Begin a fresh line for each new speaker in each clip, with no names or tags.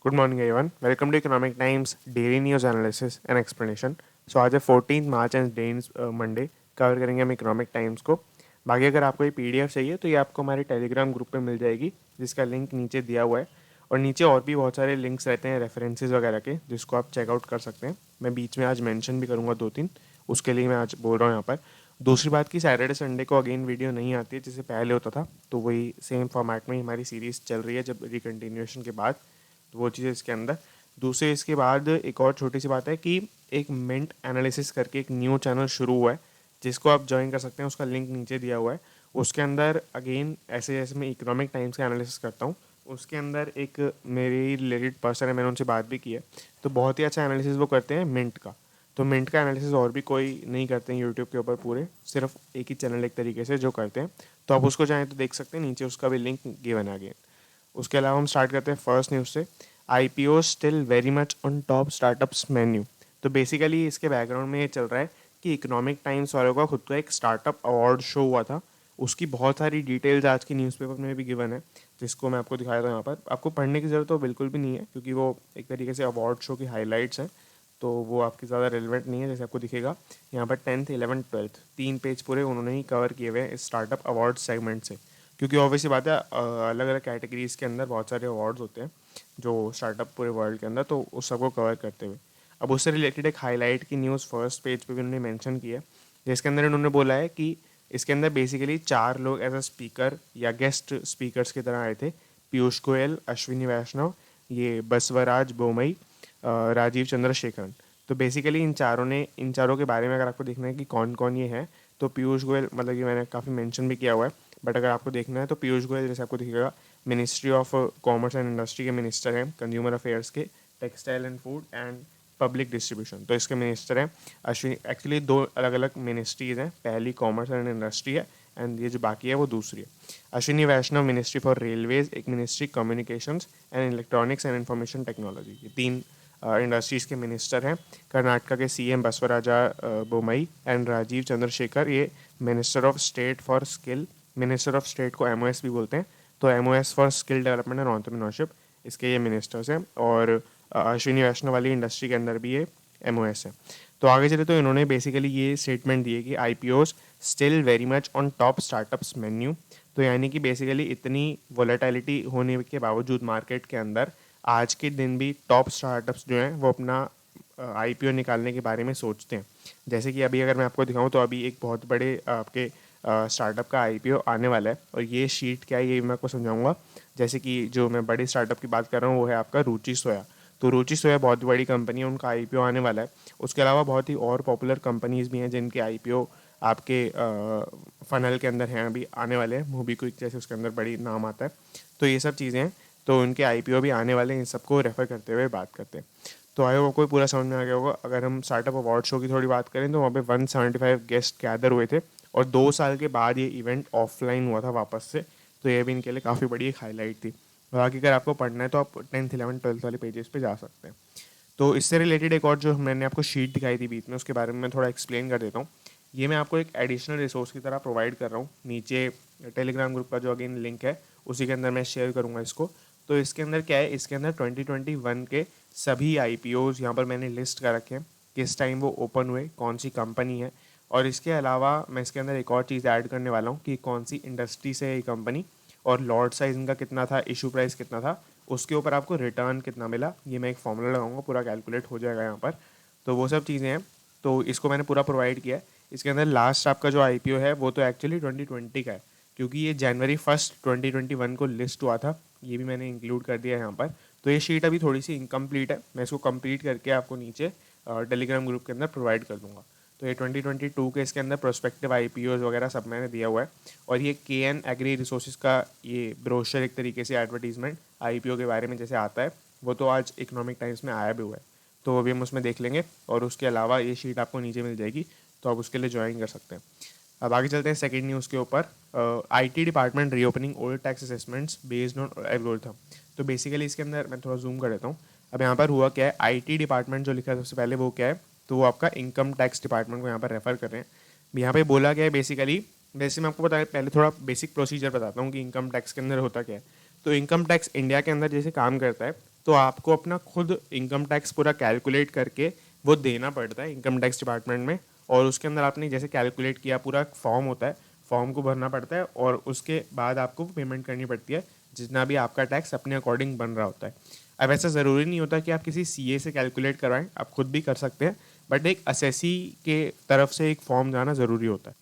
Good morning everyone, welcome to economic times daily news analysis and explanation. So आज है 14 March and day Monday. Cover करेंगे हम economic times को। बाकी अगर आपको ये पीडीएफ चाहिए तो ये आपको हमारे टेलीग्राम ग्रुप पे मिल जाएगी, जिसका लिंक नीचे दिया हुआ है। और नीचे और भी बहुत सारे लिंक्स रहते हैं रेफरेंसेस वगैरह के, जिसको आप चेकआउट कर सकते हैं। मैं बीच में आज मेंशन भी करूँगा 2-3, उसके लिए मैं आज बोल रहा हूँ यहाँ पर। दूसरी बात कि सैटरडे संडे को अगेन वीडियो नहीं आती है जैसे पहले होता था, तो वही सेम फॉर्मेट में ही हमारी सीरीज़ चल रही है जब रिकंटिन्यूएशन के बाद। तो वो चीज़ है इसके अंदर। दूसरे इसके बाद एक और छोटी सी बात है कि एक मिंट एनालिसिस करके एक न्यू चैनल शुरू हुआ है, जिसको आप ज्वाइन कर सकते हैं। उसका लिंक नीचे दिया हुआ है। उसके अंदर अगेन ऐसे जैसे मैं इकोनॉमिक टाइम्स का एनालिसिस करता हूँ, उसके अंदर एक मेरी रिलेटेड पर्सन है, मैंने उनसे बात भी की है, तो बहुत ही अच्छा एनालिसिस वो करते हैं मिंट का। तो मिंट का एनालिसिस और भी कोई नहीं करते हैं यूट्यूब के ऊपर, पूरे सिर्फ एक ही चैनल एक तरीके से जो करते हैं। तो आप उसको चाहें तो देख सकते हैं, नीचे उसका भी लिंक गिवन है अगेन। उसके अलावा हम स्टार्ट करते हैं फर्स्ट न्यूज़ से। IPO still very much on top startups menu. तो बेसिकली इसके बैकग्राउंड में ये चल रहा है कि इकोनॉमिक टाइम्स वालों का खुद का एक स्टार्टअप अवार्ड शो हुआ था। उसकी बहुत सारी डिटेल्स आज की न्यूज़पेपर में भी गिवन है, जिसको मैं आपको दिखाया था यहाँ पर। आपको पढ़ने की ज़रूरत तो बिल्कुल भी नहीं है, क्योंकि वो एक तरीके से अवार्ड शो की हाईलाइट्स हैं, तो वो आपकी ज़्यादा रेलिवेंट नहीं है। जैसे आपको दिखेगा यहाँ पर 10th 11th 12th 3 पेज पूरे उन्होंने ही कवर किए हुए हैं इस स्टार्टअप अवार्ड सेगमेंट से। क्योंकि ऑब्वियसली बात है, अलग अलग कैटेगरीज के अंदर बहुत सारे अवार्ड्स होते हैं जो स्टार्टअप पूरे वर्ल्ड के अंदर, तो उस सबको कवर करते हुए अब उससे रिलेटेड एक हाईलाइट की न्यूज़ फर्स्ट पेज पे भी उन्होंने मेंशन की है, जिसके अंदर उन्होंने बोला है कि इसके अंदर बेसिकली 4 लोग एज अ स्पीकर या गेस्ट स्पीकर्स की तरह आए थे। पीयूष गोयल, अश्विनी वैष्णव, ये बसवराज बोमई, राजीव चंद्रशेखरन। तो बेसिकली इन चारों के बारे में अगर आपको देखना है कि कौन कौन ये हैं, तो पीयूष गोयल मतलब कि मैंने काफ़ी मेंशन भी किया हुआ है, बट अगर आपको देखना है तो पीयूष गोयल जैसे आपको दिखेगा ministry of commerce and industry के मिनिस्टर हैं, कंज्यूमर अफेयर्स के, textile and food and public distribution, तो इसके मिनिस्टर हैं अश्विनी। एक्चुअली 2 अलग अलग मिनिस्ट्रीज़ हैं, पहली कॉमर्स एंड इंडस्ट्री है एंड ये जो बाकी है वो दूसरी है। अश्विनी वैष्णव मिनिस्ट्री फॉर रेलवेज, एक ministry communications and electronics and information technology, ये 3 इंडस्ट्रीज़ के मिनिस्टर हैं। कर्नाटका के CM बसवराजा बोमई एंड राजीव चंद्रशेखर, ये minister of state for skill, minister of state को MOS भी बोलते हैं, तो MOS for skill development and entrepreneurship, इसके ये मिनिस्टर्स हैं। और अश्विनी वैष्णव वाली इंडस्ट्री के अंदर भी ये MOS है। तो आगे चले तो इन्होंने बेसिकली ये स्टेटमेंट दी है कि IPOs still very much on top startups menu. तो यानी कि बेसिकली इतनी वोलेटिलिटी होने के बावजूद मार्केट के अंदर आज के दिन भी टॉप स्टार्टअप्स जो हैं वो अपना IPO निकालने के बारे में सोचते हैं। जैसे कि अभी अगर मैं आपको दिखाऊं तो अभी एक बहुत बड़े आपके स्टार्टअप का IPO आने वाला है, और ये शीट क्या है ये मैं आपको समझाऊंगा। जैसे कि जो मैं बड़े स्टार्टअप की बात कर रहा हूँ वो है आपका रुचि सोया। तो रुचि सोया बहुत बड़ी कंपनी है, उनका IPO आने वाला है। उसके अलावा बहुत ही और पॉपुलर कंपनीज भी हैं जिनके IPO आपके फनल के अंदर हैं, अभी आने वाले हैं। मोबीक्विक जैसे उसके अंदर बड़ी नाम आता है। तो ये सब चीज़ें हैं, तो उनके IPO भी आने वाले हैं। इन सबको रेफर करते हुए बात करते हैं। तो आई होप कोई पूरा समझ में आ गया होगा। अगर हम स्टार्टअप अवार्ड शो की थोड़ी बात करें तो वहाँ पे 175 गेस्ट गैदर हुए थे, और 2 साल के बाद ये इवेंट ऑफलाइन हुआ था वापस से। तो ये भी इनके लिए काफ़ी बड़ी एक हाईलाइट थी। बाकी अगर आपको पढ़ना है तो आप 10th 11th 12th वाले पेजेस पे जा सकते हैं। तो इससे रिलेटेड एक और जो मैंने आपको शीट दिखाई थी बीच में, उसके बारे में मैं थोड़ा एक्सप्लेन कर देता हूँ। ये मैं आपको एक एडिशनल रिसोर्स की तरह प्रोवाइड कर रहा हूँ। नीचे टेलीग्राम ग्रुप का जो अगेन लिंक है उसी के अंदर मैं शेयर करूँगा इसको। तो इसके अंदर क्या है, इसके अंदर 2021 के सभी IPOs यहाँ पर मैंने लिस्ट कर रखे हैं, किस टाइम वो ओपन हुए, कौन सी कंपनी है। और इसके अलावा मैं इसके अंदर एक और चीज़ ऐड करने वाला हूँ कि कौन सी इंडस्ट्री से है ये कंपनी, और लॉट साइज इनका कितना था, इशू प्राइस कितना था, उसके ऊपर आपको रिटर्न कितना मिला। ये मैं एक फॉर्मूला लगाऊंगा, पूरा कैलकुलेट हो जाएगा यहाँ पर। तो वो सब चीज़ें हैं, तो इसको मैंने पूरा प्रोवाइड किया है। इसके अंदर लास्ट आपका जो IPO है वो तो एक्चुअली 2020 का है, क्योंकि ये January 1 2021 को लिस्ट हुआ था। ये भी मैंने इंक्लूड कर दिया है यहाँ पर। तो ये शीट अभी थोड़ी सी इनकम्प्लीट है, मैं इसको कंप्लीट करके आपको नीचे टेलीग्राम ग्रुप के अंदर प्रोवाइड कर दूंगा। तो ये 2022 के इसके अंदर प्रोस्पेक्टिव IPOs वगैरह सब मैंने दिया हुआ है। और ये KN एग्री रिसोर्सेज का ये ब्रोशर, एक तरीके से एडवर्टीजमेंट IPO के बारे में जैसे आता है, वो तो आज इकोनॉमिक टाइम्स में आया भी हुआ है, तो अभी हम उसमें देख लेंगे। और उसके अलावा ये शीट आपको नीचे मिल जाएगी, तो आप उसके लिए ज्वाइन कर सकते हैं। अब आगे चलते हैं सेकंड न्यूज़ के ऊपर। IT department reopening old tax assessments based on algorithm. तो बेसिकली इसके अंदर मैं थोड़ा जूम कर देता हूँ। अब यहाँ पर हुआ क्या है, IT डिपार्टमेंट जो लिखा है सबसे पहले वो क्या है, तो वो आपका इनकम टैक्स डिपार्टमेंट को यहाँ पर रेफर कर रहे हैं। यहाँ पे बोला गया है बेसिकली, वैसे मैं आपको बताया पहले थोड़ा बेसिक प्रोसीजर बताता हूँ कि इनकम टैक्स के अंदर होता क्या है। तो इनकम टैक्स इंडिया के अंदर जैसे काम करता है, तो आपको अपना खुद इनकम टैक्स पूरा कैलकुलेट करके वो देना पड़ता है इनकम टैक्स डिपार्टमेंट में। और उसके अंदर आपने जैसे कैलकुलेट किया, पूरा फॉर्म होता है, फॉर्म को भरना पड़ता है और उसके बाद आपको पेमेंट करनी पड़ती है जितना भी आपका टैक्स अपने अकॉर्डिंग बन रहा होता है। अब ऐसा ज़रूरी नहीं होता कि आप किसी सीए से कैलकुलेट करवाएं, आप खुद भी कर सकते हैं, बट एक असेसी के तरफ से एक फॉर्म जाना ज़रूरी होता है।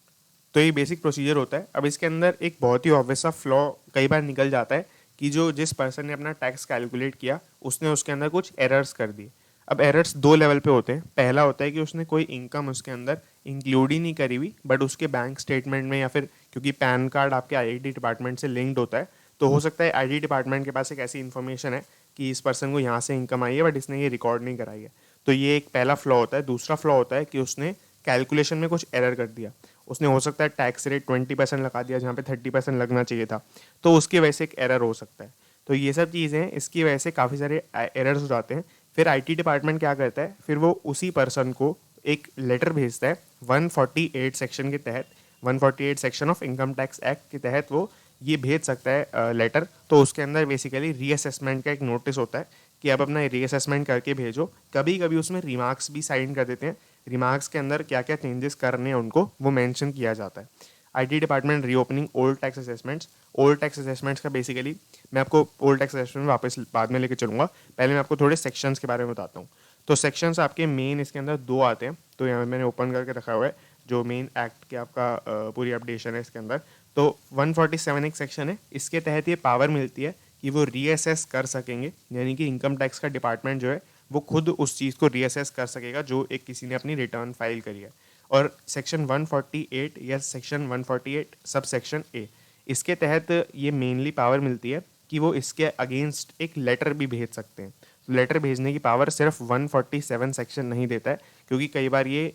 तो ये बेसिक प्रोसीजर होता है। अब इसके अंदर एक बहुत ही ऑब्वियस सा फ्लॉ कई बार निकल जाता है कि जिस पर्सन ने अपना टैक्स कैलकुलेट किया उसने उसके अंदर कुछ एरर्स कर दिए। अब एरर्स दो लेवल पे होते हैं। पहला होता है कि उसने कोई इनकम उसके अंदर इंक्लूड ही नहीं करी हुई, बट उसके बैंक स्टेटमेंट में या फिर क्योंकि पैन कार्ड आपके आईटी डिपार्टमेंट से लिंक्ड होता है, तो हो सकता है आईटी डिपार्टमेंट के पास एक ऐसी इन्फॉर्मेशन है कि इस पर्सन को यहाँ से इनकम आई है बट इसने ये रिकॉर्ड नहीं कराई है। तो ये एक पहला फ्लॉ होता है। दूसरा फ्लॉ होता है कि उसने कैलकुलेशन में कुछ एरर कर दिया। उसने हो सकता है टैक्स रेट 20% लगा दिया जहाँ पे 30% लगना चाहिए था, तो उसकी वजह से एक एरर हो सकता है। तो ये सब चीज़ें हैं, इसकी वजह से काफ़ी सारे एरर्स हो जाते हैं। फिर आईटी डिपार्टमेंट क्या करता है, फिर वो उसी पर्सन को एक लेटर भेजता है 148 सेक्शन के तहत, 148 section of income tax act के तहत वो ये भेज सकता है लेटर। तो उसके अंदर बेसिकली रीअसेसमेंट का एक नोटिस होता है कि आप अपना रीअसेसमेंट करके भेजो। कभी कभी उसमें रिमार्क्स भी साइन कर देते हैं। रिमार्क्स के अंदर क्या क्या चेंजेस करने हैं उनको वो मेंशन किया जाता है। IT department reopening old tax assessments. Old tax assessments का बेसिकली मैं आपको ओल्ड टैक्स असेसमेंट वापस बाद में लेकर चलूँगा। पहले मैं आपको थोड़े सेक्शंस के बारे में बताता हूँ। तो सेक्शंस आपके मेन इसके अंदर दो आते हैं। तो यहाँ मैंने ओपन करके रखा हुआ है जो मेन एक्ट के आपका पूरी अपडेशन है इसके अंदर। तो 147 एक सेक्शन है, इसके तहत ये पावर मिलती है कि वो रीअसेस कर सकेंगे, यानी कि इनकम टैक्स का डिपार्टमेंट जो है वो खुद उस चीज़ को रीअसेस कर सकेगा जो एक किसी ने अपनी रिटर्न फाइल करी है। और सेक्शन 148 या सेक्शन 148 सब सेक्शन ए, इसके तहत ये मेनली पावर मिलती है कि वो इसके अगेंस्ट एक लेटर भी भेज सकते हैं। लेटर भेजने की पावर सिर्फ 147 सेक्शन नहीं देता है, क्योंकि कई बार ये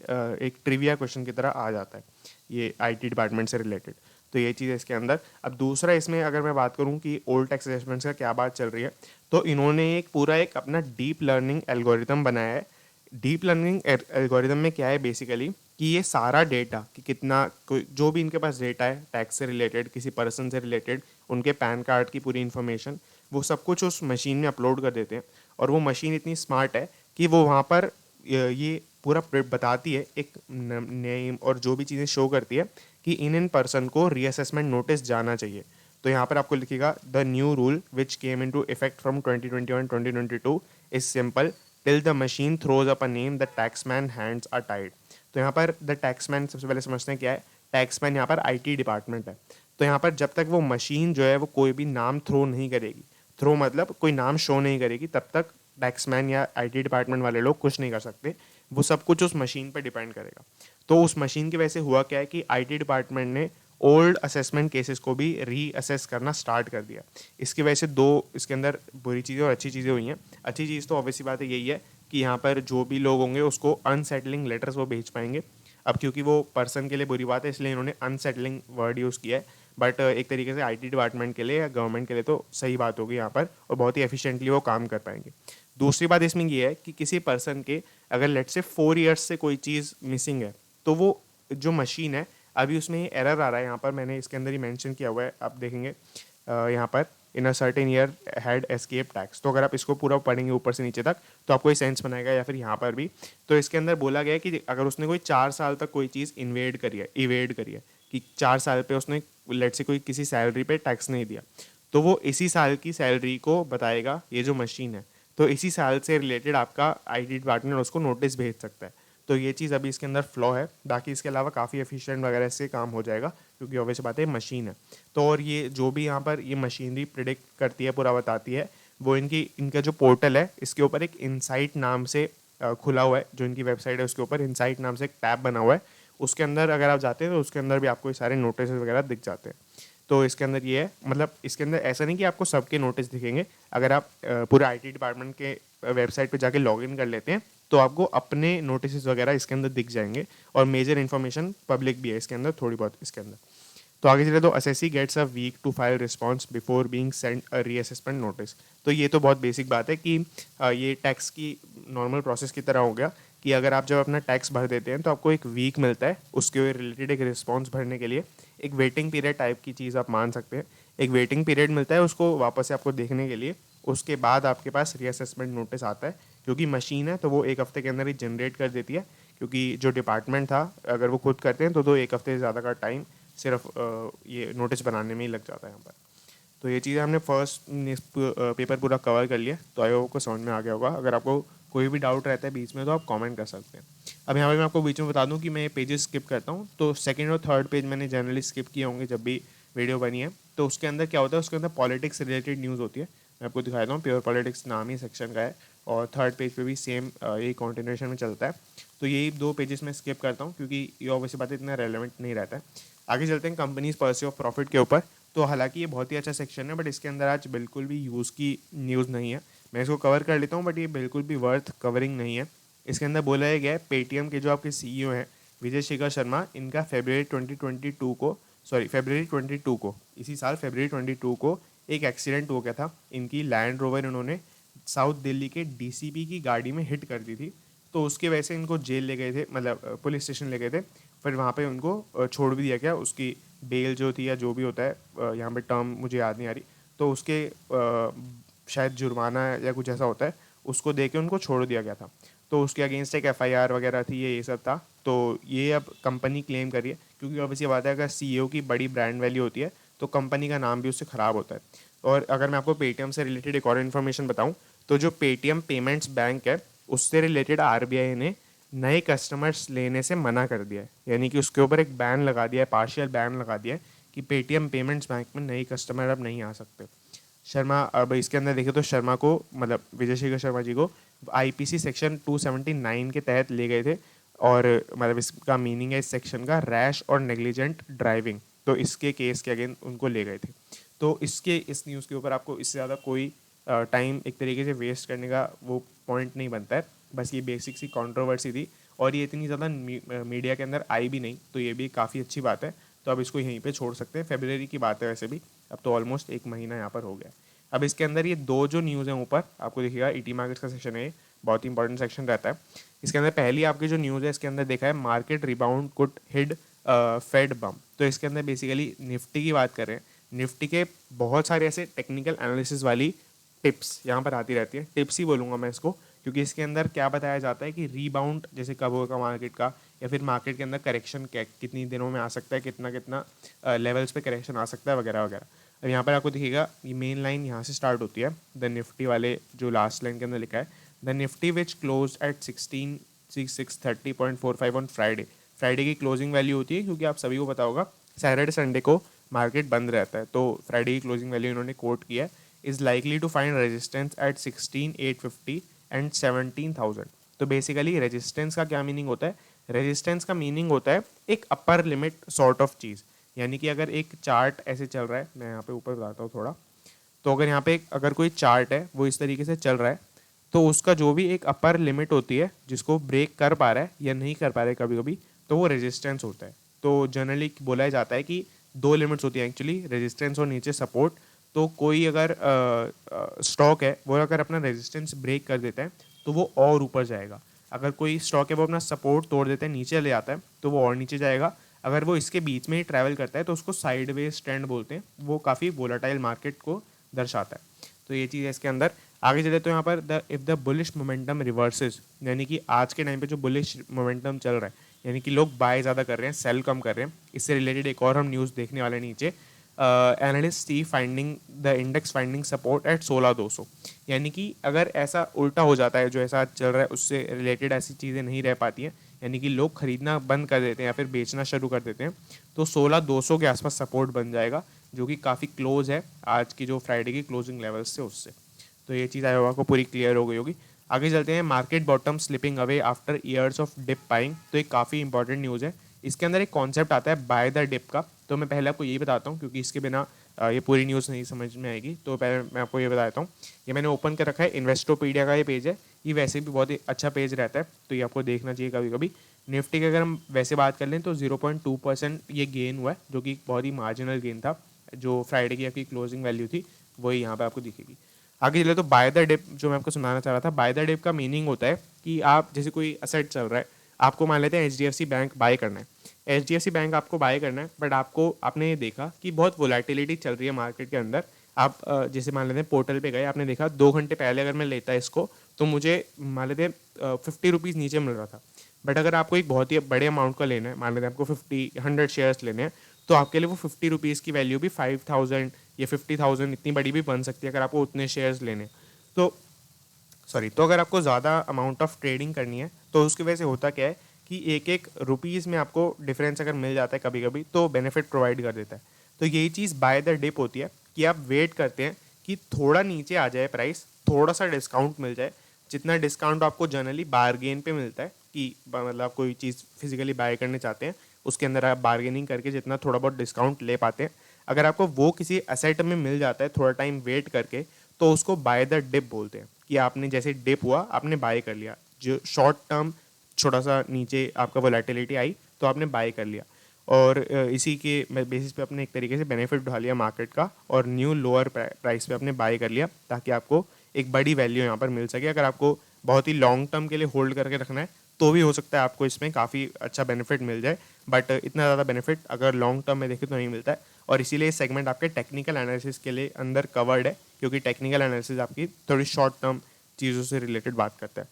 एक ट्रिविया क्वेश्चन की तरह आ जाता है ये आईटी डिपार्टमेंट से रिलेटेड। तो ये चीज़ है इसके अंदर। अब दूसरा इसमें अगर मैं बात करूँ कि ओल्ड टैक्स असेसमेंट्स का क्या बात चल रही है, तो इन्होंने एक पूरा एक अपना डीप लर्निंग एल्गोरिदम बनाया है। डीप लर्निंग एल्गोरिदम में क्या है बेसिकली कि ये सारा डेटा कि कितना कोई जो भी इनके पास डेटा है टैक्स से रिलेटेड, किसी पर्सन से रिलेटेड, उनके पैन कार्ड की पूरी इन्फॉर्मेशन, वो सब कुछ उस मशीन में अपलोड कर देते हैं। और वो मशीन इतनी स्मार्ट है कि वो वहाँ पर ये पूरा बताती है एक नेम और जो भी चीज़ें शो करती है कि इन पर्सन को रीअसेसमेंट नोटिस जाना चाहिए। तो यहाँ पर आपको लिखेगा the new rule which came into effect from 2021-2022 is simple till the machine throws up a name the taxman hands are tied. तो यहाँ पर द टैक्समैन सबसे पहले समझते हैं क्या है। टैक्समैन यहाँ पर आईटी डिपार्टमेंट है। तो यहाँ पर जब तक वो मशीन जो है वो कोई भी नाम थ्रो नहीं करेगी, थ्रो मतलब कोई नाम शो नहीं करेगी, तब तक टैक्समैन या आईटी डिपार्टमेंट वाले लोग कुछ नहीं कर सकते। वो सब कुछ उस मशीन पर डिपेंड करेगा। तो उस मशीन की वजह से हुआ क्या है कि आईटी डिपार्टमेंट ने ओल्ड असेसमेंट केसेस को भी रीअसेस करना स्टार्ट कर दिया। इसकी वजह से दो इसके अंदर बुरी चीज़ें और अच्छी चीज़ें हुई हैं। अच्छी चीज़ तो ऑब्वियसली बात है यही है कि यहाँ पर जो भी लोग होंगे उसको अनसेटलिंग लेटर्स वो भेज पाएंगे। अब क्योंकि वो पर्सन के लिए बुरी बात है इसलिए इन्होंने अनसेटलिंग वर्ड यूज़ किया है, बट एक तरीके से आईटी डिपार्टमेंट के लिए या गवर्नमेंट के लिए तो सही बात होगी यहाँ पर, और बहुत ही एफिशिएंटली वो काम कर पाएंगे। दूसरी बात इसमें ये है कि किसी पर्सन के अगर लेट से 4 ईयर्स से कोई चीज़ मिसिंग है, तो वो जो मशीन है अभी उसमें ये एरर आ रहा है। यहाँ पर मैंने इसके अंदर ही मेंशन किया हुआ है, आप देखेंगे यहाँ पर in a certain year had escape tax. तो अगर आप इसको पूरा पढ़ेंगे ऊपर से नीचे तक तो आपको ये सेंस बनाएगा। या फिर यहाँ पर भी तो इसके अंदर बोला गया है कि अगर उसने कोई 4 साल तक कोई चीज़ इवेड करी है कि 4 साल पे उसने लेट से कोई किसी सैलरी पे टैक्स नहीं दिया, तो वो इसी साल की सैलरी को बताएगा ये जो मशीन है। तो इसी साल से रिलेटेड आपका आईटी डिपार्टमेंट उसको नोटिस भेज सकता है। तो ये चीज़ अभी इसके अंदर फ्लॉ है। बाकी इसके अलावा काफ़ी एफिशिएंट वगैरह से काम हो जाएगा, क्योंकि ऑब्वियस बात है मशीन है। तो और ये जो भी यहाँ पर ये मशीनरी प्रिडिक्ट करती है, पूरा बताती है, वो इनका जो पोर्टल है इसके ऊपर एक इनसाइट नाम से खुला हुआ है। जो इनकी वेबसाइट है उसके ऊपर इनसाइट नाम से एक टैब बना हुआ है। उसके अंदर अगर आप जाते हैं तो उसके अंदर भी आपको ये सारे नोटिस वगैरह दिख जाते हैं। तो इसके अंदर ये है, मतलब इसके अंदर ऐसा नहीं कि आपको सबके नोटिस दिखेंगे। अगर आप पूरे आईटी डिपार्टमेंट के वेबसाइट पे जाके लॉगिन कर लेते हैं तो आपको अपने नोटिस वगैरह इसके अंदर दिख जाएंगे, और मेजर इन्फॉर्मेशन पब्लिक भी है इसके अंदर थोड़ी बहुत इसके अंदर। तो आगे चले तो assessee gets a week to file response before being send a reassessment notice. तो ये तो बहुत बेसिक बात है कि ये टैक्स की नॉर्मल प्रोसेस की तरह हो गया कि अगर आप जब अपना टैक्स भर देते हैं तो आपको एक वीक मिलता है उसके रिलेटेड एक रिस्पॉन्स भरने के लिए। एक वेटिंग पीरियड टाइप की चीज़ आप मान सकते हैं। एक वेटिंग पीरियड मिलता है उसको वापस से आपको देखने के लिए उसके बाद आपके पास रीअसेसमेंट नोटिस आता है, क्योंकि मशीन है तो वो 1 हफ्ते के अंदर ही जनरेट कर देती है, क्योंकि जो डिपार्टमेंट था अगर वो खुद करते हैं तो 1 हफ्ते से ज़्यादा का टाइम सिर्फ ये नोटिस बनाने में ही लग जाता है यहाँ पर। तो ये चीज़ें हमने फर्स्ट पेपर पूरा कवर कर लिया, तो आई होप को समझ में आ गया होगा। अगर आपको कोई भी डाउट रहता है बीच में तो आप कमेंट कर सकते हैं। अब यहाँ पर मैं आपको बीच में बता दूँ कि मैं ये पेजेस स्किप करता हूँ, तो सेकंड और थर्ड पेज मैंने जनरली स्किप किए होंगे जब भी वीडियो बनी है। तो उसके अंदर क्या होता है, उसके अंदर पॉलिटिक्स रिलेटेड न्यूज़ होती है। मैं आपको दिखाता हूँ, प्योर पॉलिटिक्स नाम ही सेक्शन का है, और थर्ड पेज पे भी सेम यही कॉन्टिन्यूशन में चलता है। तो यही 2 पेजेस में स्किप करता हूँ, क्योंकि ये ऑब्वियसली बात इतना रेलेवेंट नहीं रहता है। आगे चलते हैं कंपनीज पर्स्यू ऑफ प्रॉफिट के ऊपर। तो हालांकि ये बहुत ही अच्छा सेक्शन है, बट इसके अंदर आज बिल्कुल भी यूज़ की न्यूज़ नहीं है। मैं इसको कवर कर लेता हूँ, बट ये बिल्कुल भी वर्थ कवरिंग नहीं है। इसके अंदर बोला गया है पेटीएम के जो आपके सीईओ हैं विजय शेखर शर्मा, इनका फरवरी 22 को इसी साल फरवरी 22 को एक एक्सीडेंट हो गया था। इनकी लैंड रोवर इन्होंने साउथ दिल्ली के डीसीपी की गाड़ी में हिट कर दी थी, तो उसके वजह से इनको जेल ले गए थे, मतलब पुलिस स्टेशन ले गए थे। फिर वहाँ पे उनको छोड़ भी दिया गया, उसकी बेल जो थी या जो भी होता है यहाँ पे टर्म मुझे याद नहीं आ रही, तो उसके शायद जुर्माना या कुछ ऐसा होता है, उसको दे के उनको छोड़ दिया गया था। तो उसके अगेंस्ट एक एफआईआर वगैरह थी, ये सब था। तो ये अब कंपनी क्लेम करी है, क्योंकि ऑब्वियसली बात है अगर सीईओ की बड़ी ब्रांड वैल्यू होती है तो कंपनी का नाम भी उससे ख़राब होता है। और अगर मैं आपको पेटीएम से रिलेटेड एक और इन्फॉर्मेशन बताऊँ, तो जो पेटीएम पेमेंट्स बैंक है उससे रिलेटेड आरबीआई ने नए कस्टमर्स लेने से मना कर दिया है, यानी कि उसके ऊपर एक बैन लगा दिया है, पार्शियल बैन लगा दिया है कि पेटीएम पेमेंट्स बैंक में नए कस्टमर अब नहीं आ सकते। शर्मा, अब इसके अंदर देखें तो शर्मा को, मतलब विजय शेखर शर्मा जी को आईपीसी सेक्शन 279 के तहत ले गए थे, और मतलब इसका मीनिंग है इस सेक्शन का रैश और नेग्लिजेंट ड्राइविंग, तो इसके केस के अगेंस्ट उनको ले गए थे। तो इस न्यूज़ के ऊपर आपको इससे ज़्यादा कोई टाइम एक तरीके से वेस्ट करने का वो पॉइंट नहीं बनता है। बस ये बेसिक सी कंट्रोवर्सी थी, और ये इतनी ज़्यादा मीडिया के अंदर आई भी नहीं, तो ये भी काफ़ी अच्छी बात है। तो अब इसको यहीं पे छोड़ सकते हैं। फरवरी की बात है वैसे भी, अब तो ऑलमोस्ट 1 महीना यहाँ पर हो गया। अब इसके अंदर ये 2 जो न्यूज़ हैं ऊपर आपको दिखेगा, ईटी मार्केट्स का सेक्शन है, बहुत ही इंपॉर्टेंट सेक्शन रहता है। इसके अंदर पहली आपकी जो न्यूज़ है, इसके अंदर देखा है market rebound could hit Fed bomb. तो इसके अंदर बेसिकली निफ्टी की बात कर रहे हैं। निफ्टी के बहुत सारे ऐसे टेक्निकल एनालिसिस वाली टिप्स यहाँ पर आती रहती है, टिप्स ही बोलूँगा मैं इसको, क्योंकि इसके अंदर क्या बताया जाता है कि रीबाउंड जैसे कब होगा मार्केट का, या फिर मार्केट के अंदर करेक्शन कितनी दिनों में आ सकता है, कितना कितना लेवल्स पे करेक्शन आ सकता है वगैरह वगैरह। अब यहाँ पर आपको दिखेगा ये मेन लाइन यहाँ से स्टार्ट होती है, द निफ्टी वाले जो लास्ट लाइन के अंदर लिखा है, the Nifty which close eight 630.45 on Friday. Friday की क्लोजिंग वैल्यू होती है, क्योंकि आप सभी को पता होगा सैटरडे संडे को मार्केट बंद रहता है, तो फ्राइडे की क्लोजिंग वैल्यू इन्होंने कोट किया है, is likely to find resistance at 16,850 and 17,000। तो बेसिकली रेजिस्टेंस का क्या मीनिंग होता है? रेजिस्टेंस का मीनिंग होता है एक अपर लिमिट सॉर्ट ऑफ चीज़, यानी कि अगर एक चार्ट ऐसे चल रहा है, मैं यहाँ पे ऊपर बताता हूँ थोड़ा, तो अगर यहाँ पे अगर कोई चार्ट है वो इस तरीके से चल रहा है, तो उसका जो भी एक अपर लिमिट होती है जिसको ब्रेक कर पा रहा है या नहीं कर पा रहा है कभी कभी, तो वो रेजिस्टेंस होता है। तो जनरली बोला जाता है कि 2 लिमिट्स होती है एक्चुअली, रेजिस्टेंस और नीचे सपोर्ट। तो कोई अगर स्टॉक है वो अगर अपना रेजिस्टेंस ब्रेक कर देता है तो वो और ऊपर जाएगा। अगर कोई स्टॉक है वो अपना सपोर्ट तोड़ देता है, नीचे ले आता है, तो वो और नीचे जाएगा। अगर वो इसके बीच में ही ट्रैवल करता है तो उसको साइडवेज ट्रेंड बोलते हैं, वो काफ़ी वोलाटाइल मार्केट को दर्शाता है। तो ये चीज़ है इसके अंदर। आगे चले तो यहाँ पर if the bullish momentum reverses, यानी कि आज के टाइम पे जो बुलिश मोमेंटम चल रहा है, यानी कि लोग बाय ज़्यादा कर रहे हैं, सेल कम कर रहे हैं, इससे रिलेटेड एक और हम न्यूज़ देखने वाले नीचे। Analyst see finding the index finding support at 16,200, यानी कि अगर ऐसा उल्टा हो जाता है, जो ऐसा चल रहा है उससे रिलेटेड ऐसी चीज़ें नहीं रह पाती हैं, यानी कि लोग खरीदना बंद कर देते हैं या फिर बेचना शुरू कर देते हैं, तो 16,200 के आसपास सपोर्ट बन जाएगा, जो कि काफ़ी क्लोज है आज की जो फ्राइडे की क्लोजिंग लेवल्स से उससे। तो ये चीज़ आयोगा को पूरी क्लियर हो गई होगी। आगे चलते हैं, market bottom slipping away after years of dip buying. तो एक काफ़ी इंपॉर्टेंट न्यूज़ है। इसके अंदर एक कॉन्सेप्ट आता है बाय द डिप का, तो मैं पहले आपको यही बताता हूँ, क्योंकि इसके बिना ये पूरी न्यूज़ नहीं समझ में आएगी। तो पहले मैं आपको ये बताता हूँ, ये मैंने ओपन कर रखा है, इन्वेस्टोपीडिया का ये पेज है, ये वैसे भी बहुत ही अच्छा पेज रहता है, तो ये आपको देखना चाहिए कभी कभी। निफ्टी की अगर हम वैसे बात कर लें तो 0.2% ये गेन हुआ है, जो कि बहुत ही मार्जिनल गेन था। जो फ्राइडे की आपकी क्लोजिंग वैल्यू थी वही यहाँ पे आपको दिखेगी। आगे चले तो बाय द डिप, जो मैं आपको सुनाना चाह रहा था, बाय द डिप का मीनिंग होता है कि आप जैसे कोई असेट चल रहा है, आपको मान लेते हैं HDFC बैंक बाय करना है, HDFC बैंक आपको बाय करना है, बट आपने ये देखा कि बहुत वोलेटिलिटी चल रही है मार्केट के अंदर, आप जैसे मान लेते हैं पोर्टल पे गए, आपने देखा 2 घंटे पहले अगर मैं लेता इसको तो मुझे मान लेते 50 रुपीज़ नीचे मिल रहा था। बट अगर आपको एक बहुत ही बड़े अमाउंट का लेना है, मान लेते हैं आपको 100 शेयर्स लेने हैं, तो आपके लिए वो 50 रुपीज़ की वैल्यू भी 5,000 या 50,000 इतनी बड़ी भी बन सकती है अगर आपको उतने शेयर्स लेने। तो तो अगर आपको ज़्यादा अमाउंट ऑफ ट्रेडिंग करनी है तो उसकी वजह से होता क्या है कि एक एक रुपीज़ में आपको डिफरेंस अगर मिल जाता है कभी कभी तो बेनिफिट प्रोवाइड कर देता है। तो यही चीज़ बाय द डिप होती है कि आप वेट करते हैं कि थोड़ा नीचे आ जाए प्राइस, थोड़ा सा डिस्काउंट मिल जाए, जितना डिस्काउंट आपको जनरली बारगेन पे मिलता है कि मतलब आप कोई चीज़ फिजिकली बाय करने चाहते हैं, उसके अंदर आप बारगेनिंग करके जितना थोड़ा बहुत डिस्काउंट ले पाते हैं, अगर आपको वो किसी एसेट में मिल जाता है थोड़ा टाइम वेट करके, तो उसको बाय द डिप बोलते हैं कि आपने जैसे डिप हुआ आपने बाय कर लिया, जो शॉर्ट टर्म छोटा सा नीचे आपका वोलेटिलिटी आई तो आपने बाय कर लिया, और इसी के बेसिस पे अपने एक तरीके से बेनिफिट उठा लिया मार्केट का और न्यू लोअर प्राइस पे आपने बाय कर लिया ताकि आपको एक बड़ी वैल्यू यहाँ पर मिल सके। अगर आपको बहुत ही लॉन्ग टर्म के लिए होल्ड करके रखना है तो भी हो सकता है आपको इसमें काफ़ी अच्छा बेनिफिट मिल जाए, बट इतना ज़्यादा बेनिफिट अगर लॉन्ग टर्म में देखें तो नहीं मिलता है। और इसीलिए इस सेगमेंट आपके टेक्निकल एनालिसिस के लिए अंदर कवर्ड है, क्योंकि टेक्निकल एनालिसिस आपकी थोड़ी शॉर्ट टर्म चीज़ों से रिलेटेड बात करता है।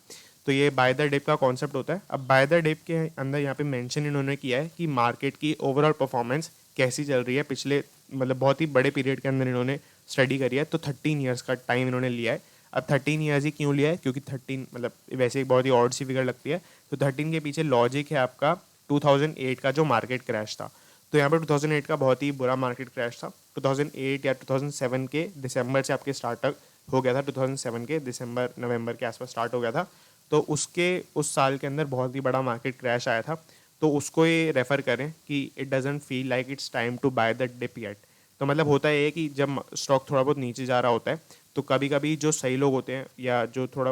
तो ये बाय द डिप का कॉन्सेप्ट होता है। अब बाय द डिप के अंदर यहाँ पे मेंशन इन्होंने किया है कि मार्केट की ओवरऑल परफॉर्मेंस कैसी चल रही है पिछले मतलब बहुत ही बड़े पीरियड के अंदर इन्होंने स्टडी करी है। तो 13 ईयर्स का टाइम इन्होंने लिया है। अब 13 ईयर्स ही क्यों लिया है, क्योंकि 13 मतलब वैसे एक बहुत ही ऑड सी फिगर लगती है, तो 13 के पीछे लॉजिक है आपका 2008 का जो मार्केट क्रैश था। तो यहाँ पर 2008 का बहुत ही बुरा मार्केट क्रैश था। 2008 या 2007 के दिसंबर से आपके स्टार्ट हो गया था, 2007 के दिसंबर नवंबर के आसपास स्टार्ट हो गया था। तो उसके उस साल के अंदर बहुत ही बड़ा मार्केट क्रैश आया था। तो उसको ये रेफ़र करें कि it doesn't feel like it's time to buy the dip yet. तो मतलब होता है कि जब स्टॉक थोड़ा बहुत नीचे जा रहा होता है तो कभी कभी जो सही लोग होते हैं या जो थोड़ा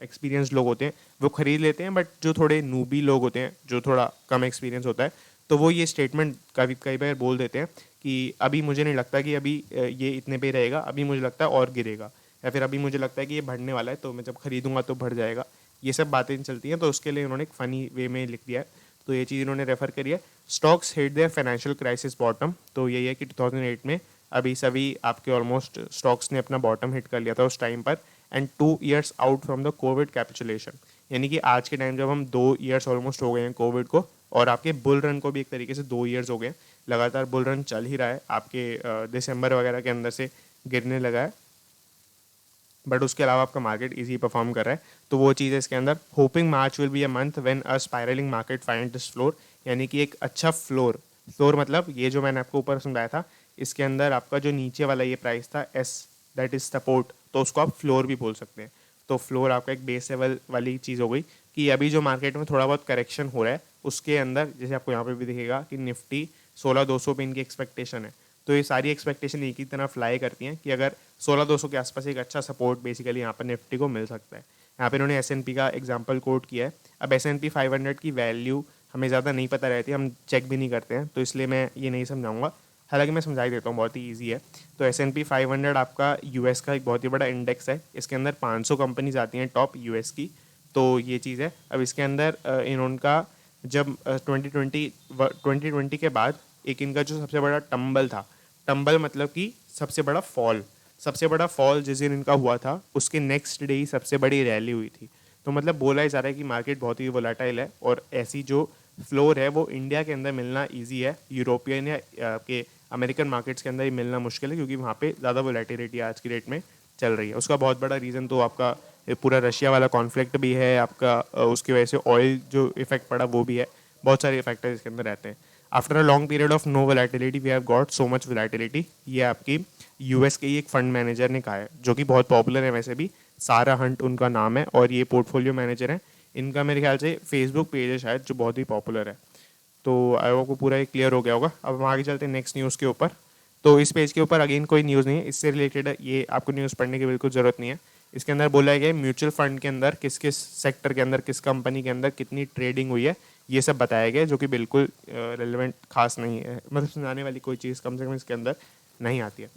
एक्सपीरियंस लोग होते हैं वो खरीद लेते हैं, बट जो थोड़े नूबी लोग होते हैं जो थोड़ा कम एक्सपीरियंस होता है तो वो ये स्टेटमेंट कई बार बोल देते हैं कि अभी मुझे नहीं लगता कि अभी ये इतने पे रहेगा, अभी मुझे लगता है और गिरेगा, या फिर अभी मुझे लगता है कि ये बढ़ने वाला है तो मैं जब खरीदूंगा तो बढ़ जाएगा। ये सब बातें चलती हैं, तो उसके लिए उन्होंने एक फ़नी वे में लिख दिया है। तो ये चीज़ इन्होंने रेफ़र करी है। Stocks hit there financial crisis bottom. तो यही है कि 2008 में अभी सभी आपके ऑलमोस्ट स्टॉक्स ने अपना बॉटम हिट कर लिया था उस टाइम पर, and 2 years out from the Covid capitulation. यानी कि आज के टाइम जब हम 2 years ऑलमोस्ट हो गए हैं कोविड को, और आपके बुल रन को भी एक तरीके से 2 years हो गए हैं, लगातार बुल रन चल ही रहा है, आपके दिसंबर वगैरह के अंदर से गिरने लगा है, बट उसके अलावा आपका मार्केट इजी परफॉर्म कर रहा है। तो वो चीज़ है इसके अंदर। Hopping March will be a month when a spiralling market find this floor. यानी कि एक अच्छा फ्लोर मतलब ये जो मैंने आपको ऊपर समझाया था, इसके अंदर आपका जो नीचे वाला ये प्राइस था एस, दैट इज सपोर्ट, तो उसको आप फ्लोर भी बोल सकते हैं। तो फ्लोर आपका एक बेस लेवल वाली चीज़ हो गई कि अभी जो मार्केट में थोड़ा बहुत करेक्शन हो रहा है उसके अंदर, जैसे आपको यहाँ पे भी दिखेगा कि निफ्टी 16,200 पे इनकी एक्सपेक्टेशन है। तो ये सारी एक्सपेक्टेशन एक ही तरफ फ्लाई करती हैं कि अगर 16,200 के आसपास एक अच्छा सपोर्ट बेसिकली यहाँ पर निफ्टी को मिल सकता है। यहाँ पे इन्होंने S&P का एग्जांपल कोट किया है। अब S&P 500 की वैल्यू हमें ज़्यादा नहीं पता रहती, हम चेक भी नहीं करते हैं, तो इसलिए मैं ये नहीं समझाऊंगा, हालांकि मैं समझा ही देता हूँ, बहुत ही ईजी है। तो S&P 500 आपका यूएस का एक बहुत ही बड़ा इंडेक्स है। इसके अंदर 500 कंपनीज आती हैं टॉप यूएस की। तो ये चीज़ है। अब इसके अंदर इनका जब 2020 के बाद एक इनका जो सबसे बड़ा टम्बल था, टम्बल मतलब कि सबसे बड़ा फॉल जिस दिन इनका हुआ था उसके नेक्स्ट डे ही सबसे बड़ी रैली हुई थी। तो मतलब बोला ही जा रहा है कि मार्केट बहुत ही वोलेटाइल है, और ऐसी जो फ्लोर है वो इंडिया के अंदर मिलना इजी है, यूरोपियन या आपके अमेरिकन मार्केट्स के अंदर ही मिलना मुश्किल है, क्योंकि वहाँ पे ज़्यादा वोलेटिलिटी आज की डेट में चल रही है। उसका बहुत बड़ा रीज़न तो आपका पूरा रशिया वाला कॉन्फ्लिक्ट भी है, आपका उसकी वजह से ऑयल जो इफेक्ट पड़ा वो भी है, बहुत सारे फैक्टर्स इसके अंदर रहते हैं। After a long period of no volatility we have got so much volatility. ये आपकी यूएस के ही एक फंड मैनेजर ने कहा है, जो कि बहुत पॉपुलर है वैसे भी, सारा हंट उनका नाम है, और ये पोर्टफोलियो मैनेजर हैं। इनका मेरे ख्याल से फेसबुक पेज है शायद, जो बहुत ही पॉपुलर है। तो आई होप को पूरा क्लियर हो गया होगा। अब हम आगे चलते हैं नेक्स्ट न्यूज़ के ऊपर। तो इस पेज के ऊपर अगेन कोई न्यूज़ नहीं है, इससे रिलेटेड है, ये आपको न्यूज़ पढ़ने की बिल्कुल ज़रूरत नहीं है। इसके अंदर बोला गया म्यूचुअल फंड के अंदर किस किस सेक्टर के अंदर किस कंपनी के अंदर कितनी ट्रेडिंग हुई है, ये सब बताया गया, जो कि बिल्कुल रेलिवेंट खास नहीं है, मतलब सुनाने वाली कोई चीज़ कम से कम इसके अंदर नहीं आती है।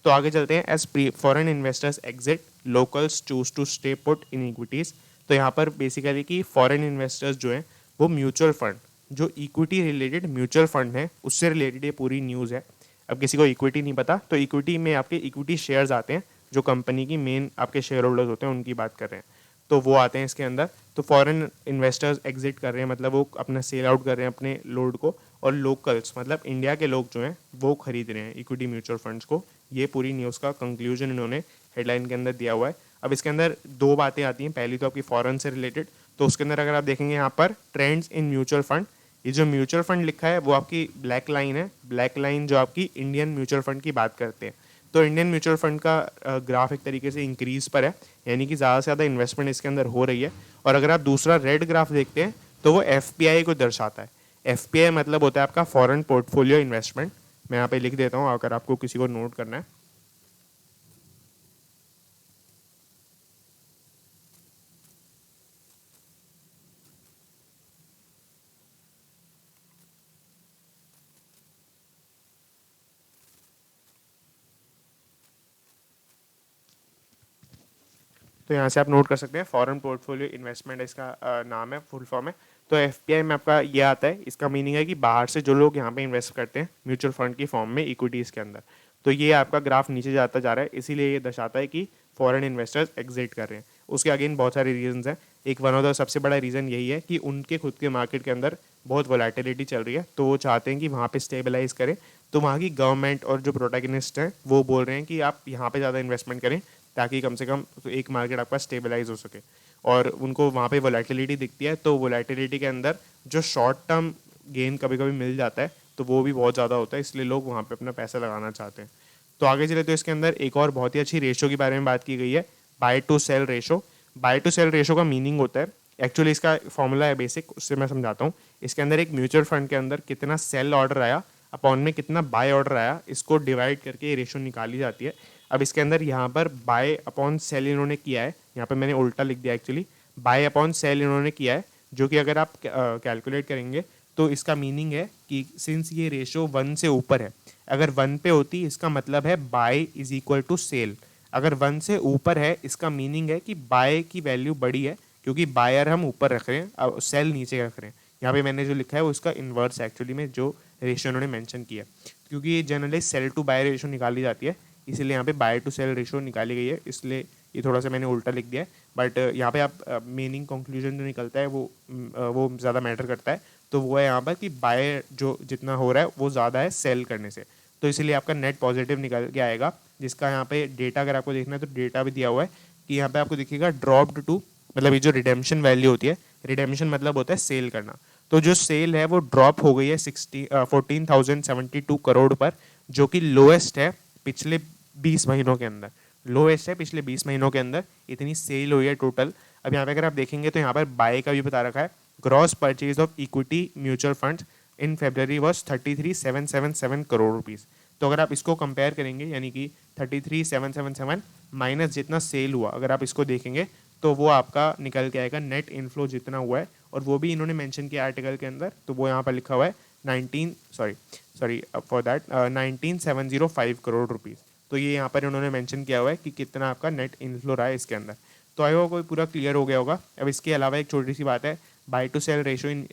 तो आगे चलते हैं। As foreign investors exit, locals choose to stay put in equities. तो यहाँ पर बेसिकली कि फॉरेन इन्वेस्टर्स जो हैं वो म्यूचुअल फंड, जो इक्विटी रिलेटेड म्यूचुअल फंड है उससे रिलेटेड ये पूरी न्यूज़ है। अब किसी को इक्विटी नहीं पता, तो इक्विटी में आपके इक्विटी शेयर्स आते हैं, जो कंपनी की मेन आपके शेयर होल्डर्स होते हैं उनकी बात कर रहे हैं, तो वो आते हैं इसके अंदर। तो फॉरेन इन्वेस्टर्स एग्जिट कर रहे हैं, मतलब वो अपना सेल आउट कर रहे हैं अपने लोड को, और लोकल्स मतलब इंडिया के लोग जो हैं वो खरीद रहे हैं इक्विटी म्यूचुअल फंड्स को। ये पूरी न्यूज़ का कंक्लूजन इन्होंने हेडलाइन के अंदर दिया हुआ है। अब इसके अंदर दो बातें आती हैं, पहली तो आपकी फॉरेन से रिलेटेड, तो उसके अंदर अगर आप देखेंगे यहाँ पर ट्रेंड्स इन म्यूचुअल फंड, ये जो म्यूचुअल फंड लिखा है वो आपकी ब्लैक लाइन है, ब्लैक लाइन जो आपकी इंडियन म्यूचुअल फंड की बात करते हैं। तो इंडियन म्यूचुअल फंड का ग्राफ एक तरीके से इंक्रीज पर है, यानी कि ज़्यादा से ज़्यादा इन्वेस्टमेंट इसके अंदर हो रही है। और अगर आप दूसरा रेड ग्राफ देखते हैं तो वो एफपीआई को दर्शाता है। एफपीआई मतलब होता है आपका फॉरेन पोर्टफोलियो इन्वेस्टमेंट। मैं यहाँ पे लिख देता हूँ अगर आपको किसी को नोट करना है। तो यहाँ से आप नोट कर सकते हैं, फॉरेन पोर्टफोलियो इन्वेस्टमेंट इसका नाम है, फुल फॉर्म है। तो एफपीआई में आपका ये आता है, इसका मीनिंग है कि बाहर से जो लोग यहाँ पे इन्वेस्ट करते हैं म्यूचुअल फंड की फॉर्म में इक्विटीज़ के अंदर, तो ये आपका ग्राफ नीचे जाता जा रहा है, इसीलिए ये दर्शाता है कि फॉरेन इन्वेस्टर्स एग्जिट कर रहे हैं। उसके अगेन बहुत सारे रीजंस हैं, एक वन ऑफ द सबसे बड़ा रीज़न यही है कि उनके खुद के मार्केट के अंदर बहुत वोलेटिलिटी चल रही है, तो वो चाहते हैं कि वहाँ पे स्टेबलाइज करें। तो वहाँ की गवर्नमेंट और जो प्रोटैगनिस्ट हैं वो बोल रहे हैं कि आप यहाँ पे ज़्यादा इन्वेस्टमेंट करें, ताकि कम से कम एक मार्केट आपका स्टेबलाइज हो सके। और उनको वहाँ पे वोलेटिलिटी दिखती है, तो वोलेटिलिटी के अंदर जो शॉर्ट टर्म गेन कभी कभी मिल जाता है तो वो भी बहुत ज़्यादा होता है, इसलिए लोग वहाँ पे अपना पैसा लगाना चाहते हैं। तो आगे चले तो इसके अंदर एक और बहुत ही अच्छी रेशो के बारे में बात की गई है, buy to sell ratio. Buy to sell ratio का मीनिंग होता है, एक्चुअली इसका फॉर्मूला है बेसिक, उससे मैं समझाता हूँ। इसके अंदर एक म्यूचुअल फंड के अंदर कितना सेल ऑर्डर आया अपॉन में कितना बाय ऑर्डर आया, इसको डिवाइड करके ये रेशो निकाली जाती है। अब इसके अंदर यहाँ पर बाय अपॉन सेल इन्होंने किया है, यहाँ पर मैंने उल्टा लिख दिया एक्चुअली, बाय अपॉन सेल इन्होंने किया है, जो कि अगर आप कैलकुलेट करेंगे तो इसका मीनिंग है कि सिंस ये रेशो 1 से ऊपर है, अगर 1 पे होती इसका मतलब है buy is equal to sell. अगर 1 से ऊपर है इसका मीनिंग है कि बाय की वैल्यू बड़ी है, क्योंकि बायर हम ऊपर रख रहे हैं और सेल नीचे रख रहे हैं। यहाँ पे मैंने जो लिखा है वो इसका इन्वर्स एक्चुअली में जो रेशो उन्होंने मेंशन किया, क्योंकि ये generally sell to buy ratio निकाली जाती है, इसीलिए यहाँ पे बाय टू सेल रेशो निकाली गई है, इसलिए ये थोड़ा सा मैंने उल्टा लिख दिया है। बट यहाँ पे आप मीनिंग कंक्लूजन जो निकलता है वो ज़्यादा मैटर करता है। तो वो है यहाँ पर कि बाय जो जितना हो रहा है वो ज़्यादा है सेल करने से, तो इसीलिए आपका नेट पॉजिटिव निकल के आएगा। जिसका यहाँ पे डेटा अगर आपको देखना है तो डेटा भी दिया हुआ है कि यहाँ पे आपको दिखेगा ड्रॉप्ड टू, मतलब ये जो रिडेम्पशन वैल्यू होती है, रिडेम्पशन मतलब होता है सेल करना, तो जो सेल है वो ड्रॉप हो गई है 14,072 करोड़ पर, जो कि लोएस्ट है पिछले 20 महीनों के अंदर, लोएस्ट है पिछले 20 महीनों के अंदर इतनी सेल हुई है टोटल। अब यहाँ पे अगर आप देखेंगे तो यहाँ पर बाय का भी बता रखा है, gross purchase of equity mutual funds in February was 33,777 crore rupees. तो अगर आप इसको कंपेयर करेंगे, यानी कि 33,777 माइनस जितना सेल हुआ, अगर आप इसको देखेंगे तो वो आपका निकल के आएगा नेट इनफ्लो जितना हुआ है, और वो भी इन्होंने मेंशन किया आर्टिकल के अंदर, तो वो यहाँ पर लिखा हुआ है 19,705 करोड़ रुपीज़। तो ये यहाँ पर इन्होंने मेंशन किया हुआ है कि कितना आपका नेट इनफ्लो रहा है इसके अंदर। तो आई होप कोई पूरा क्लियर हो गया होगा। अब इसके अलावा एक छोटी सी बात है, buy to sell ratio in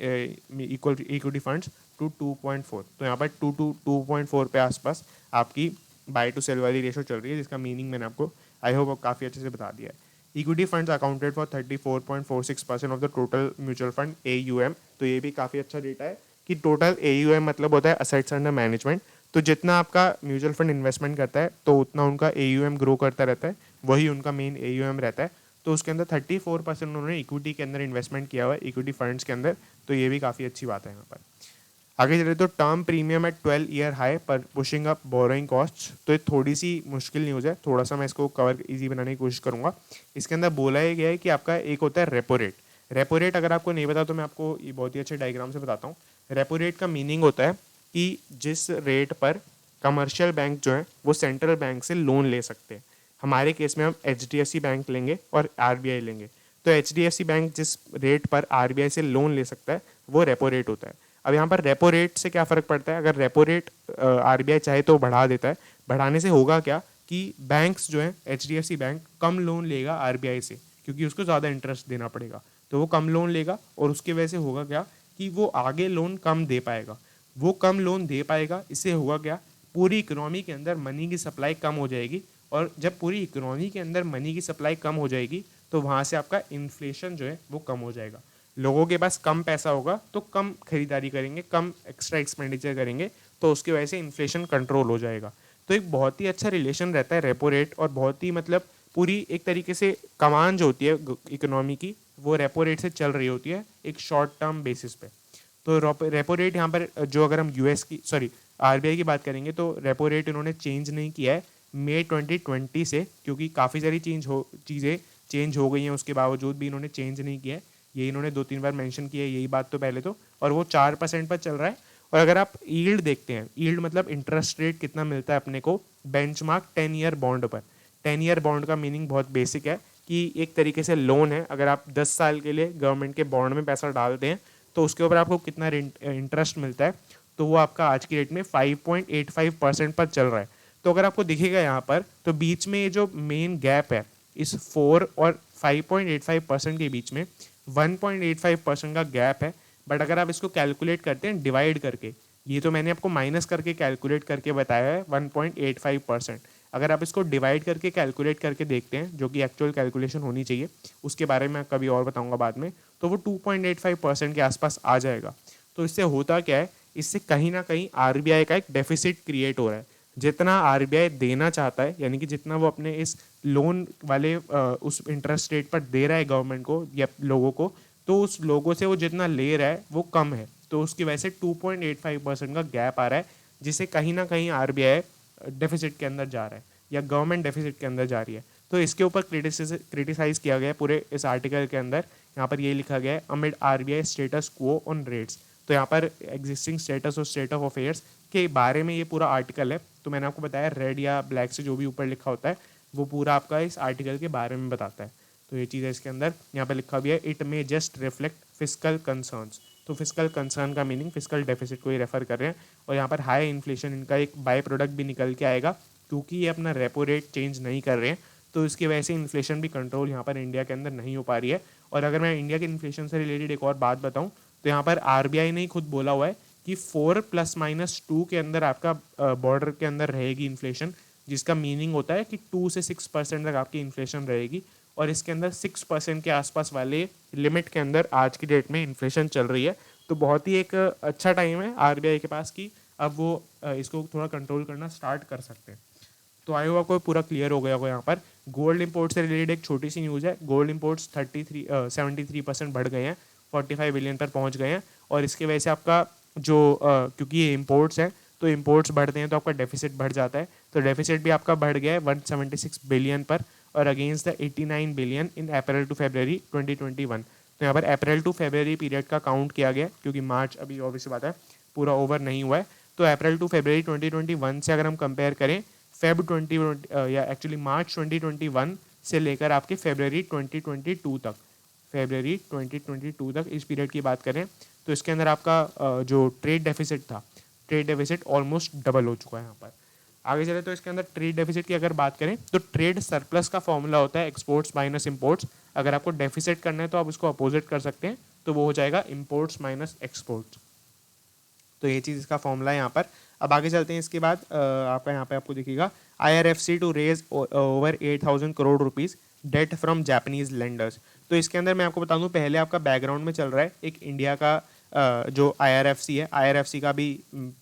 equal equity funds to 2.4, तो यहाँ पर 2.4 पे आसपास आपकी बाय टू सेल वाली रेशो चल रही है, जिसका मीनिंग मैंने आपको आई होप काफ़ी अच्छे से बता दिया है। Equity funds accounted for 34.46% of the total mutual fund AUM। तो ये भी काफ़ी अच्छा डेटा है कि टोटल AUM मतलब होता है असेट्स अंडर मैनेजमेंट। तो जितना आपका म्यूचुअल फंड इन्वेस्टमेंट करता है तो उतना उनका AUM ग्रो करता रहता है, वही उनका मेन AUM रहता है। तो उसके अंदर 34% उन्होंने इक्विटी के अंदर इन्वेस्टमेंट किया हुआ है, इक्विटी फंड्स के अंदर, तो ये भी काफ़ी अच्छी बात है यहाँ पर। आगे चले तो term premium eight 12 year high पर पुशिंग अप बोरोइंग कॉस्ट। तो ये थोड़ी सी मुश्किल न्यूज़ है, थोड़ा सा मैं इसको कवर इजी बनाने की कोशिश करूँगा। इसके अंदर बोला ही गया है कि आपका एक होता है रेपो रेट। रेपो रेट अगर आपको नहीं पता तो मैं आपको ये बहुत ही अच्छे डायग्राम से बताता हूँ। रेपो रेट का मीनिंग होता है कि जिस रेट पर कमर्शियल बैंक जो है वो सेंट्रल बैंक से लोन ले सकते हैं। हमारे केस में हम HDFC बैंक लेंगे और RBI लेंगे, तो HDFC बैंक जिस रेट पर RBI से लोन ले सकता है वो रेपो रेट होता है। अब यहाँ पर रेपो रेट से क्या फ़र्क पड़ता है, अगर रेपो रेट RBI चाहे तो बढ़ा देता है, बढ़ाने से होगा क्या कि बैंक्स जो है HDFC बैंक कम लोन लेगा RBI से, क्योंकि उसको ज़्यादा इंटरेस्ट देना पड़ेगा, तो वो कम लोन लेगा और उसकी वजह से होगा क्या कि वो आगे लोन कम दे पाएगा। वो कम लोन दे पाएगा, इससे होगा क्या, पूरी इकोनॉमी के अंदर मनी की सप्लाई कम हो जाएगी, और जब पूरी इकोनॉमी के अंदर मनी की सप्लाई कम हो जाएगी तो वहाँ से आपका इन्फ्लेशन जो है वो कम हो जाएगा। लोगों के पास कम पैसा होगा तो कम खरीदारी करेंगे, कम एक्स्ट्रा एक्सपेंडिचर करेंगे, तो उसकी वजह से इन्फ्लेशन कंट्रोल हो जाएगा। तो एक बहुत ही अच्छा रिलेशन रहता है रेपो रेट और बहुत ही मतलब पूरी एक तरीके से कमान जो होती है इकोनॉमी की वो रेपो रेट से चल रही होती है एक शॉर्ट टर्म बेसिस पे। तो रेपो रेट यहाँ पर जो अगर हम यूएस की आरबीआई की बात करेंगे तो रेपो रेट इन्होंने चेंज नहीं किया है मई 2020 से, क्योंकि काफ़ी सारी चीज़ें चेंज हो गई हैं, उसके बावजूद भी इन्होंने चेंज नहीं किया है। ये इन्होंने 2-3 बार मेंशन किया है यही बात तो पहले तो, और वो 4% पर चल रहा है। और अगर आप यील्ड देखते हैं, यील्ड मतलब इंटरेस्ट रेट कितना मिलता है अपने को बेंचमार्क 10 ईयर बॉन्ड पर। 10 ईयर बॉन्ड का मीनिंग बहुत बेसिक है कि एक तरीके से लोन है। अगर आप 10 साल के लिए गवर्नमेंट के बॉन्ड में पैसा डालते हैं तो उसके ऊपर आपको कितना इंटरेस्ट मिलता है, तो वो आपका आज की डेट में 5.85% पर चल रहा है। तो अगर आपको दिखेगा यहाँ पर तो बीच में ये जो मेन गैप है इस 4 और 5.85% के बीच में 1.85% का गैप है। बट अगर आप इसको कैलकुलेट करते हैं डिवाइड करके, ये तो मैंने आपको माइनस करके कैलकुलेट करके बताया है 1.85%। अगर आप इसको डिवाइड करके कैलकुलेट करके देखते हैं, जो कि एक्चुअल कैलकुलेशन होनी चाहिए, उसके बारे में कभी और बताऊंगा बाद में, तो वो 2.85% के आसपास आ जाएगा। तो इससे होता क्या है, इससे कहीं ना कहीं आरबीआई का एक डेफिसिट क्रिएट हो रहा है। जितना आरबीआई देना चाहता है, यानी कि जितना वो अपने इस लोन वाले उस इंटरेस्ट रेट पर दे रहा है गवर्नमेंट को या लोगों को, तो उस लोगों से वो जितना ले रहा है वो कम है। तो उसकी वजह से 2.85% का गैप आ रहा है, जिससे कहीं ना कहीं आरबीआई डेफिसिट के अंदर जा रहा है या गवर्नमेंट डेफिसिट के अंदर जा रही है। तो इसके ऊपर क्रिटिसाइज किया गया है पूरे इस आर्टिकल के अंदर। यहाँ पर ये लिखा गया है amid RBI status quo on rates. तो यहाँ पर एग्जिस्टिंग स्टेटस और स्टेट ऑफ अफेयर्स के बारे में ये पूरा आर्टिकल है। तो मैंने आपको बताया रेड या ब्लैक से जो भी ऊपर लिखा होता है वो पूरा आपका इस आर्टिकल के बारे में बताता है। तो ये चीज़ है इसके अंदर। यहाँ पर लिखा भी है it may just reflect physical concerns. तो फिजिकल कंसर्न का मीनिंग फिजिकल डेफिसिट को ही रेफर कर रहे हैं। और यहाँ पर हाई इन्फ्लेशन इनका एक बाय प्रोडक्ट भी निकल के आएगा, क्योंकि ये अपना रेपो रेट चेंज नहीं कर रहे हैं, तो इसकी वजह से इन्फ्लेशन भी कंट्रोल यहाँ पर इंडिया के अंदर नहीं हो पा रही है। और अगर मैं इंडिया के इन्फ्लेशन से रिलेटेड एक और बात बताऊँ तो यहाँ पर आरबीआई ने खुद बोला हुआ है कि 4+-2 के अंदर आपका बॉर्डर के अंदर रहेगी इन्फ्लेशन, जिसका मीनिंग होता है कि 2 से 6% तक आपकी इन्फ्लेशन रहेगी। और इसके अंदर 6% के आसपास वाले लिमिट के अंदर आज की डेट में इन्फ्लेशन चल रही है। तो बहुत ही एक अच्छा टाइम है आरबीआई के पास कि अब वो इसको थोड़ा कंट्रोल करना स्टार्ट कर सकते हैं। तो आई होप आपको पूरा क्लियर हो गया होगा। यहाँ पर गोल्ड इंपोर्ट से रिलेटेड एक छोटी सी न्यूज़ है। गोल्ड इंपोर्ट्स 73% बढ़ गए हैं, 45 बिलियन पर पहुँच गए हैं। और इसकी वजह से आपका जो क्योंकि ये इंपोर्ट्स हैं तो इंपोर्ट्स बढ़ते हैं तो आपका डेफिसिट बढ़ जाता है। तो डेफिसिट भी आपका बढ़ गया है 176 बिलियन पर, और against the 89 billion in April to February 2021। तो यहाँ पर अप्रैल टू फरवरी पीरियड का काउंट किया गया, क्योंकि मार्च अभी ऑब्वियस बात है पूरा ओवर नहीं हुआ है। तो अप्रैल टू फरवरी 2021 से अगर हम कंपेयर करें या एक्चुअली मार्च 2021 से लेकर आपके फरवरी 2022 तक, फरवरी 2022 तक इस पीरियड की बात करें तो इसके अंदर आपका जो ट्रेड डेफिसिट था, ट्रेड डेफिसिट ऑलमोस्ट डबल हो चुका है। यहाँ पर आगे चले तो इसके अंदर ट्रेड डेफिसिट की अगर बात करें तो ट्रेड सरप्लस का फॉर्मूला होता है एक्सपोर्ट्स माइनस इंपोर्ट्स। अगर आपको डेफिसिट करना है तो आप उसको अपोजिट कर सकते हैं, तो वो हो जाएगा इंपोर्ट्स माइनस एक्सपोर्ट्स। तो ये चीज़ इसका फॉर्मूला है यहाँ पर। अब आगे चलते हैं। इसके बाद आपका यहाँ पे आपको दिखेगा IRFC to raise over 8,000 crore rupees debt from Japanese lenders. तो इसके अंदर मैं आपको बता दूँ, पहले आपका बैकग्राउंड में चल रहा है एक इंडिया का जो IRFC है, IRFC का भी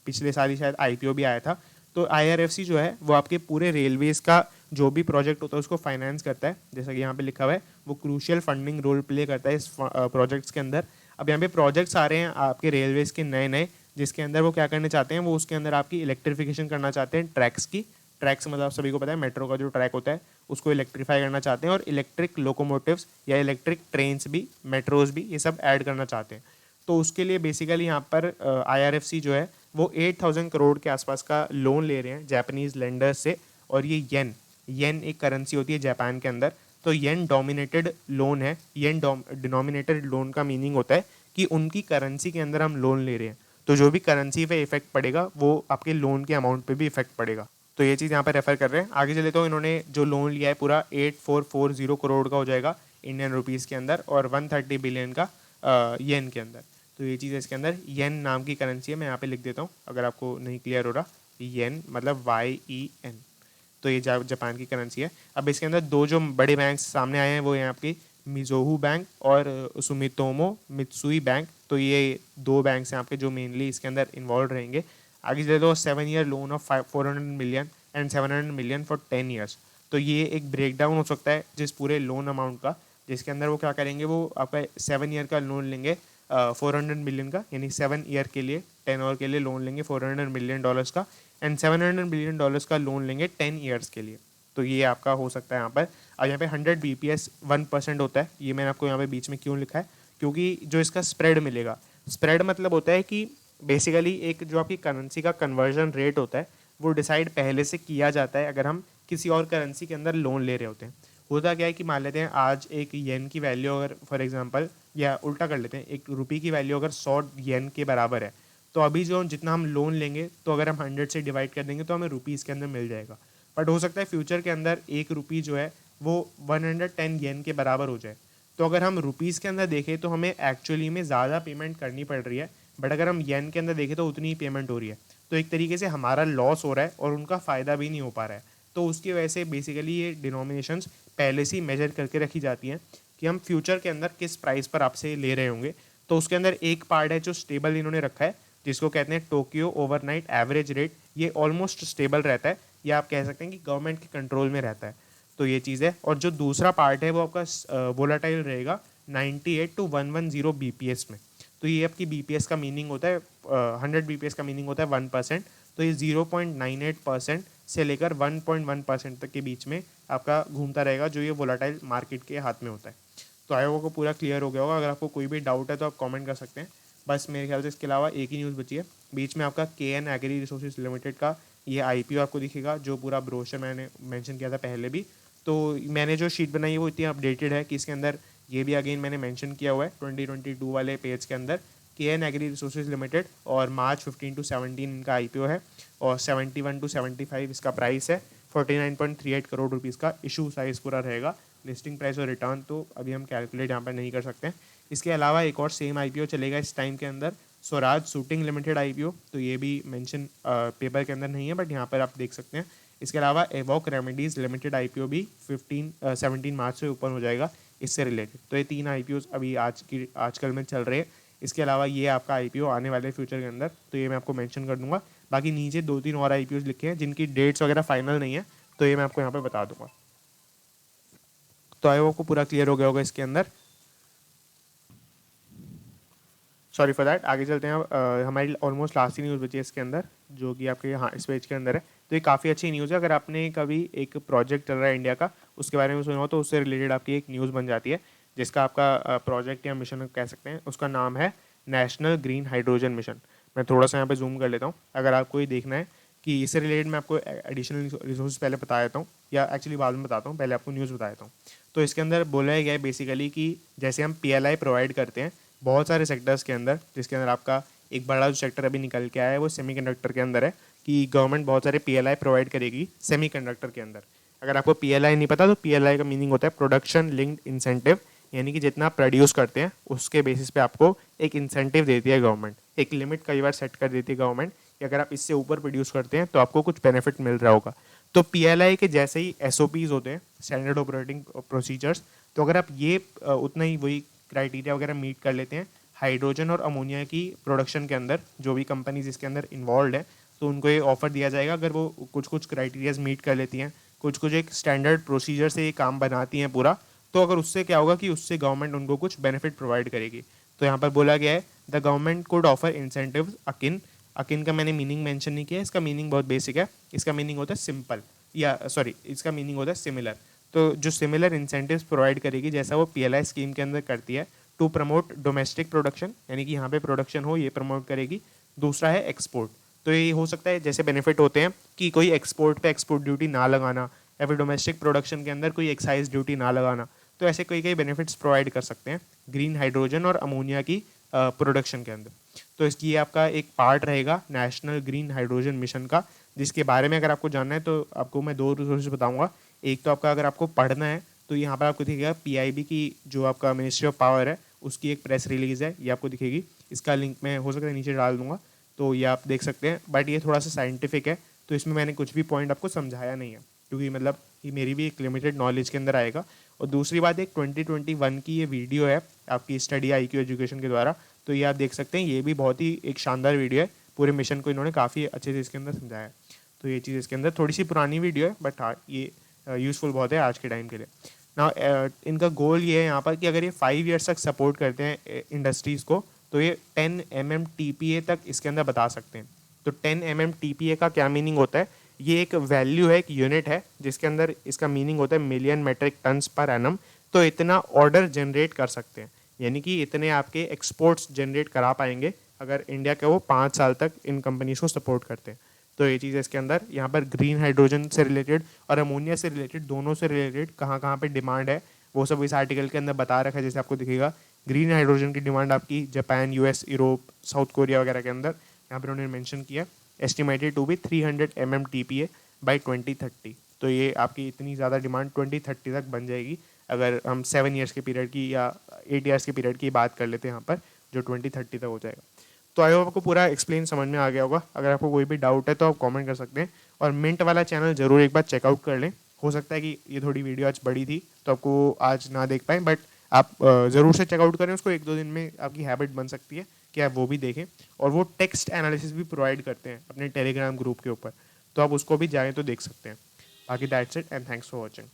पिछले साल ही शायद IPO भी आया था। तो IRFC जो है वो आपके पूरे रेलवेज का जो भी प्रोजेक्ट होता है उसको फाइनेंस करता है। जैसा कि यहाँ पे लिखा हुआ है वो क्रूशियल फंडिंग रोल प्ले करता है इस प्रोजेक्ट्स के अंदर। अब यहाँ पे प्रोजेक्ट्स आ रहे हैं आपके रेलवेज के नए नए, जिसके अंदर वो क्या करना चाहते हैं, वो उसके अंदर आपकी इलेक्ट्रिफिकेशन करना चाहते हैं ट्रैक्स की। ट्रैक्स मतलब आप सभी को पता है मेट्रो का जो ट्रैक होता है उसको इलेक्ट्रीफाई करना चाहते हैं, और इलेक्ट्रिक लोकोमोटिव्स या इलेक्ट्रिक ट्रेन्स भी, मेट्रोज भी, ये सब ऐड करना चाहते हैं। तो उसके लिए बेसिकली यहाँ पर IRFC जो है वो 8,000 करोड़ के आसपास का लोन ले रहे हैं जापानीज लेंडर्स से। और ये येन एक करेंसी होती है जापान के अंदर, तो येन डोमिनेटेड लोन है। येन डिनोमिनेटेड लोन का मीनिंग होता है कि उनकी करेंसी के अंदर हम लोन ले रहे हैं, तो जो भी करेंसी पे इफेक्ट पड़ेगा वो आपके लोन के अमाउंट पे भी इफेक्ट पड़ेगा। तो ये चीज़ यहाँ पर रेफर कर रहे हैं। आगे चले तो इन्होंने जो लोन लिया है पूरा 8,440 करोड़ का हो जाएगा इंडियन रुपीज़ के अंदर, और 130 बिलियन का येन के अंदर। तो ये चीज़ इसके अंदर येन नाम की करेंसी है, मैं यहाँ पे लिख देता हूँ अगर आपको नहीं क्लियर हो रहा। येन, मतलब YEN। तो ये जापान की करेंसी है। अब इसके अंदर दो जो बड़े बैंक सामने आए हैं वो हैं आपकी मिज़ोहू बैंक और सुमितोमो मित्सुई बैंक। तो ये दो बैंक्स हैं आपके जो मेनली इसके अंदर इन्वॉल्व रहेंगे। आगे चले तो 7 year loan of 400 million and 700 million for 10 years. तो ये एक ब्रेक डाउन हो सकता है जिस पूरे लोन अमाउंट का, जिसके अंदर वो क्या करेंगे, वो आपका 7 ईयर का लोन लेंगे 400 मिलियन का, यानी 7 ईयर के लिए 10 के लिए लोन लेंगे $400 मिलियन का, एंड $700 मिलियन का लोन लेंगे 10 ईयर्स के लिए। तो ये आपका हो सकता है यहाँ पर। अब यहाँ पे 100 BPS 1% होता है। ये मैंने आपको यहाँ पे बीच में क्यों लिखा है, क्योंकि जो इसका स्प्रेड मिलेगा, स्प्रेड मतलब होता है कि बेसिकली एक जो आपकी करेंसी का कन्वर्जन रेट होता है वो डिसाइड पहले से किया जाता है अगर हम किसी और करेंसी के अंदर लोन ले रहे होते हैं। होता क्या है कि मान लेते हैं आज एक येन की वैल्यू अगर फॉर एग्जांपल, या उल्टा कर लेते हैं, एक रुपये की वैल्यू अगर 100 येन के बराबर है, तो अभी जो जितना हम लोन लेंगे तो अगर हम 100 से डिवाइड कर देंगे तो हमें रुपीज़ के अंदर मिल जाएगा। बट हो सकता है फ्यूचर के अंदर एक रुपी जो है वो 110 येन के बराबर हो जाए। तो अगर हम रुपीज़ के अंदर देखें तो हमें एक्चुअली में ज़्यादा पेमेंट करनी पड़ रही है, बट अगर हम येन के अंदर देखें तो उतनी ही पेमेंट हो रही है। तो एक तरीके से हमारा लॉस हो रहा है और उनका फ़ायदा भी नहीं हो पा रहा है। तो उसकी वजह से बेसिकली ये डिनोमिनेशंस पहले से ही मेजर करके रखी जाती हैं कि हम फ्यूचर के अंदर किस प्राइस पर आपसे ले रहे होंगे। तो उसके अंदर एक पार्ट है जो स्टेबल इन्होंने रखा है, जिसको कहते हैं टोक्यो ओवरनाइट एवरेज रेट। ये ऑलमोस्ट स्टेबल रहता है, या आप कह सकते हैं कि गवर्नमेंट के कंट्रोल में रहता है। तो ये चीज़ है। और जो दूसरा पार्ट है वो आपका वोलाटाइल रहेगा 98 to 110 BPS में। तो ये आपकी BPS का मीनिंग होता है 100 BPS का मीनिंग होता है 1%। तो ये 0.98% से लेकर 1.1% तक के बीच में आपका घूमता रहेगा, जो ये वोलाटाइल मार्केट के हाथ में होता है। तो आई होप को पूरा क्लियर हो गया होगा। अगर आपको कोई भी डाउट है तो आप कमेंट कर सकते हैं। बस मेरे ख्याल से इसके अलावा एक ही न्यूज़ बची है। बीच में आपका KN एग्री रिसोर्सेज लिमिटेड का ये IPO आपको दिखेगा, जो पूरा ब्रोशर मैंने मेंशन किया था पहले भी। तो मैंने जो शीट बनाई है वो इतनी अपडेटेड है कि इसके अंदर ये भी अगेन मैंने मेंशन किया हुआ है 2022 वाले पेज के अंदर। KN एग्री रिसोर्सेज लिमिटेड और मार्च 15 to 17 इनका IPO है और 71 to 75 इसका प्राइस है। 49.38 करोड़ रुपीज़ का इशू साइज पूरा रहेगा। लिस्टिंग प्राइस और रिटर्न तो अभी हम कैलकुलेट यहाँ पर नहीं कर सकते हैं। इसके अलावा एक और सेम IPO चलेगा इस टाइम के अंदर, स्वराज शूटिंग लिमिटेड IPO। तो ये भी मेंशन पेपर के अंदर नहीं है, बट यहाँ पर आप देख सकते हैं। इसके अलावा एवॉक रेमेडीज़ लिमिटेड IPO भी 17 मार्च से ओपन हो जाएगा इससे रिलेटेड। तो ये 3 IPOs अभी आजकल में चल रहे हैं। इसके अलावा ये आपका IPO आने वाले फ्यूचर के अंदर, तो ये मैं आपको मेंशन कर दूंगा। बाकी नीचे 2-3 और IPOs लिखे हैं जिनकी डेट्स वगैरह फाइनल नहीं है, तो ये मैं आपको यहाँ पे बता दूंगा। तो IPO को पूरा क्लियर हो गया होगा इसके अंदर। Sorry for that. आगे चलते हैं। अब हमारी ऑलमोस्ट लास्ट ही न्यूज़ बची है इसके अंदर, जो कि आपके यहाँ इस पेज के अंदर है। तो ये काफ़ी अच्छी न्यूज़ है। अगर आपने कभी एक प्रोजेक्ट चल रहा है इंडिया का, उसके बारे में सुना हो, तो उससे रिलेटेड आपकी एक न्यूज़ बन जाती है, जिसका आपका प्रोजेक्ट या मिशन कह सकते हैं, उसका नाम है नेशनल ग्रीन हाइड्रोजन मिशन। मैं थोड़ा सा यहाँ पे जूम कर लेता हूँ। अगर आपको ये देखना है कि इससे रिलेटेड मैं आपको एडिशनल रिसोर्स पहले बता देता हूँ, या एक्चुअली बाद में बताता हूँ, पहले आपको न्यूज़ बता देता हूँ। तो इसके अंदर बोला गया है बेसिकली कि जैसे हम PLI प्रोवाइड करते हैं बहुत सारे सेक्टर्स के अंदर, जिसके अंदर आपका एक बड़ा जो सेक्टर अभी निकल के आया है वो सेमीकंडक्टर के अंदर है, कि गवर्नमेंट बहुत सारे PLI प्रोवाइड करेगी सेमीकंडक्टर के अंदर। अगर आपको PLI नहीं पता तो PLI का मीनिंग होता है प्रोडक्शन लिंक्ड इंसेंटिव, यानी कि जितना आप प्रोड्यूस करते हैं उसके बेसिस पे आपको एक इंसेंटिव देती है गवर्नमेंट। एक लिमिट कई बार सेट कर देती है गवर्नमेंट कि अगर आप इससे ऊपर प्रोड्यूस करते हैं तो आपको कुछ बेनिफिट मिल रहा होगा। तो PLI के जैसे ही SOPs होते हैं, स्टैंडर्ड ऑपरेटिंग प्रोसीजर्स, तो अगर आप ये उतना ही वही क्राइटेरिया वगैरह मीट कर लेते हैं हाइड्रोजन और अमोनिया की प्रोडक्शन के अंदर, जो भी कंपनीज इसके अंदर इन्वॉल्व है, तो उनको ये ऑफर दिया जाएगा अगर वो कुछ कुछ क्राइटेरियाज मीट कर लेती हैं, कुछ एक स्टैंडर्ड प्रोसीजर से ये काम बनाती हैं पूरा। तो अगर उससे क्या होगा कि उससे गवर्नमेंट उनको कुछ बेनिफिट प्रोवाइड करेगी। तो यहाँ पर बोला गया है the government could offer incentive akin का मैंने मीनिंग मेंशन नहीं किया, इसका मीनिंग बहुत बेसिक है। इसका मीनिंग होता है सिंपल, या सॉरी इसका मीनिंग होता है सिमिलर। तो जो सिमिलर इंसेंटिव्स प्रोवाइड करेगी जैसा वो PLI स्कीम के अंदर करती है, टू प्रमोट डोमेस्टिक प्रोडक्शन, यानी कि यहाँ पे प्रोडक्शन हो, ये प्रमोट करेगी। दूसरा है एक्सपोर्ट। तो ये हो सकता है जैसे बेनिफिट होते हैं कि कोई एक्सपोर्ट पे एक्सपोर्ट ड्यूटी ना लगाना, या फिर डोमेस्टिक प्रोडक्शन के अंदर कोई एक्साइज ड्यूटी ना लगाना। तो ऐसे कई बेनिफिट्स प्रोवाइड कर सकते हैं ग्रीन हाइड्रोजन और अमोनिया की प्रोडक्शन के अंदर। तो इसकी आपका एक पार्ट रहेगा नेशनल ग्रीन हाइड्रोजन मिशन का, जिसके बारे में अगर आपको जानना है तो आपको मैं 2 रिसोर्सेज बताऊंगा। एक तो आपका अगर आपको पढ़ना है तो यहाँ पर आपको दिखेगा PIB की जो आपका मिनिस्ट्री ऑफ पावर है उसकी एक प्रेस रिलीज़ है, ये आपको दिखेगी। इसका लिंक मैं हो सकता है नीचे डाल दूंगा, तो ये आप देख सकते हैं। बट ये थोड़ा सा साइंटिफिक है, तो इसमें मैंने कुछ भी पॉइंट आपको समझाया नहीं है, क्योंकि मतलब ये मेरी भी एक लिमिटेड नॉलेज के अंदर आएगा। और दूसरी बात, एक 2021 की ये वीडियो है आपकी स्टडी IQ एजुकेशन के द्वारा, तो ये आप देख सकते हैं, ये भी बहुत ही एक शानदार वीडियो है। पूरे मिशन को इन्होंने काफ़ी अच्छे से इसके अंदर समझाया है। तो ये चीज़ इसके अंदर थोड़ी सी पुरानी वीडियो है, बट हाँ ये यूज़फुल बहुत है आज के टाइम के लिए ना। इनका गोल ये है यहाँ पर कि अगर ये 5 ईयर्स तक सपोर्ट करते हैं इंडस्ट्रीज़ को, तो ये 10 MMTPA तक इसके अंदर बता सकते हैं। तो 10 MMTPA का क्या मीनिंग होता है? ये एक वैल्यू है, एक यूनिट है, जिसके अंदर इसका मीनिंग होता है million metric tons per annum. तो इतना ऑर्डर जनरेट कर सकते हैं, यानी कि इतने आपके एक्सपोर्ट्स जनरेट करा पाएंगे अगर इंडिया के वो 5 साल तक इन कंपनीज को सपोर्ट करते हैं। तो ये चीज़ इसके अंदर यहाँ पर ग्रीन हाइड्रोजन से रिलेटेड और अमोनिया से रिलेटेड, दोनों से रिलेटेड कहाँ कहाँ पे डिमांड है वो सब इस आर्टिकल के अंदर बता रखा है। जैसे आपको दिखेगा ग्रीन हाइड्रोजन की डिमांड आपकी Japan, US, Europe, South Korea वगैरह के अंदर यहाँ पर उन्होंने मेंशन किया, estimated to be 300 MMTPA by 2030। तो ये आपकी इतनी ज़्यादा डिमांड 2030 तक बन जाएगी अगर हम 7 ईयर्स के पीरियड की या 8 ईयर्स के पीरियड की बात कर लेते हैं यहाँ पर, जो 2030 तक हो जाएगा। तो आई होप आपको पूरा एक्सप्लेन समझ में आ गया होगा। अगर आपको कोई भी डाउट है तो आप कमेंट कर सकते हैं, और मिंट वाला चैनल ज़रूर एक बार चेकआउट कर लें। हो सकता है कि ये थोड़ी वीडियो आज बड़ी थी तो आपको आज ना देख पाएँ, बट आप ज़रूर से चेकआउट करें उसको। 1-2 दिन में आपकी हैबिट बन सकती है कि आप वो भी देखें। और वो टेक्स्ट एनालिसिस भी प्रोवाइड करते हैं अपने टेलीग्राम ग्रुप के ऊपर, तो आप उसको भी जाएँ तो देख सकते हैं। बाकी that's it and thanks for watching.